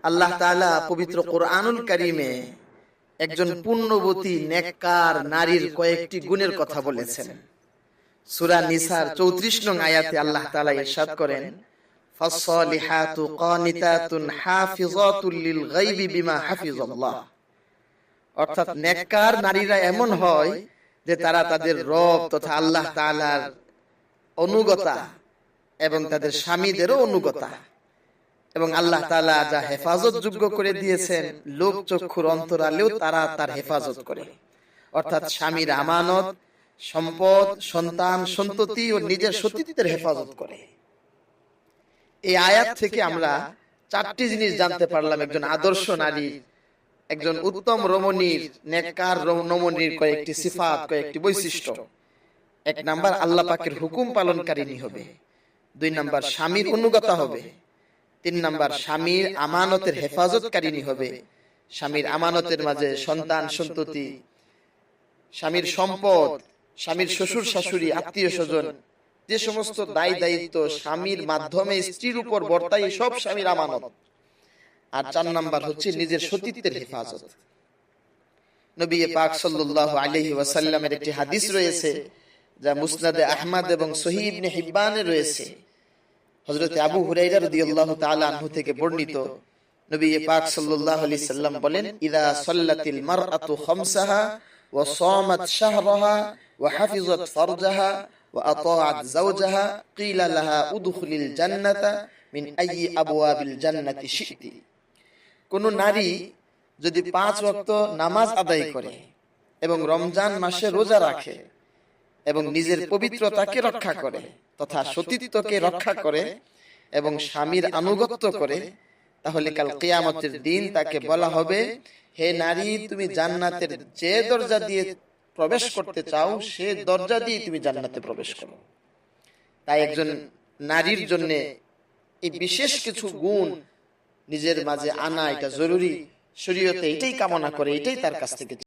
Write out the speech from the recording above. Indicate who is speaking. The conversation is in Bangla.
Speaker 1: আল্লাহ তাআলা পবিত্র কোরআনুল কারীমে একজন পুণ্যবতী নেককার নারীর কয়েকটি গুণের কথা বলেছেন। সূরা নিসার 34 নং আয়াতে আল্লাহ তাআলা ইরশাদ করেন, ফাসসালিহাতু কানিতাতুন হাফিজাতুল লিল গায়বি বিমা হাফিজাল্লাহ। অর্থাৎ নেককার নারীরা এমন হয় যে তারা তাদের রব তথা আল্লাহ তাআলার অনুগতা এবং তাদের স্বামীদেরও অনুগতা, এবং আল্লাহ তাআলা যা হেফাজত যোগ্য করে দিয়েছেন লোক চক্ষুর অন্তরালেও তারা তার হেফাজত করে। অর্থাৎ স্বামীর আমানত, সম্পদ, সন্তান, সন্ততি ও নিজের সতীত্বের হেফাজত করে। এই আয়াত থেকে আমরা 4টি জিনিস জানতে পারলাম একজন আদর্শ নারী, একজন উত্তম রমণীর, নেককার রমণীর কয়েকটি সিফাত, কয়েকটি বৈশিষ্ট্য। 1 নাম্বার, আল্লাহ পাকের হুকুম পালনকারিনী হবে। 2 নাম্বার, স্বামীর অনুগতা হবে। 3 নাম্বার, স্বামীর আমানতের হেফাজতকারিনী হবে। স্বামীর আমানতের মাঝে সন্তান, সন্ততি, স্বামীর সম্পদ, স্বামীর শ্বশুর শাশুড়ি, আত্মীয় স্বজন, যে সমস্ত দায় দায়িত্ব স্বামীর মাধ্যমে স্ত্রীর উপর বর্তায়, সব স্বামীর আমানত। আর 4 নাম্বার হচ্ছে নিজের সতীত্বের হেফাজত। নবী পাক সাল্লাল্লাহু আলাইহি ওয়াসাল্লামের একটি হাদিস রয়েছে যা মুসনাদে আহমদ এবং সহিহ ইবনে হিব্বানে রয়েছে। হযরত আবু হুরায়রা রাদিয়াল্লাহু তাআলা আনহু থেকে বর্ণিত, নবী পাক সাল্লাল্লাহু আলাইহি সাল্লাম বলেন, ইযা সাল্লাতিল মারআতু খামসাহা ওয়া সামাত শাহরাহা ওয়া হাফিজাত ফারজাহা ওয়া আতাআত যাওজাহা কিলা লাহা উদখুলিল জান্নাতা মিন আইয়ি আবওয়াবিল জান্নাতি শি'তি। কোন নারী যদি 5 ওয়াক্ত নামাজ আদায় করে এবং রমজান মাসে রোজা রাখে এবং নিজের পবিত্রতাকে রক্ষা করে তথা সতীত্বকে রক্ষা করে এবং স্বামীর আনুগত্য করে, তাহলে কাল কিয়ামতের দিন তাকে বলা হবে, হে নারী, তুমি জান্নাতের যে দরজা দিয়ে প্রবেশ করতে চাও সে দরজা দিয়ে তুমি জান্নাতে প্রবেশ করো। তাই একজন নারীর জন্য এই বিশেষ কিছু গুণ নিজের মাঝে আনা এটা জরুরি। শরীয়তে এটাই কামনা করে, এটাই তার কাছ থেকে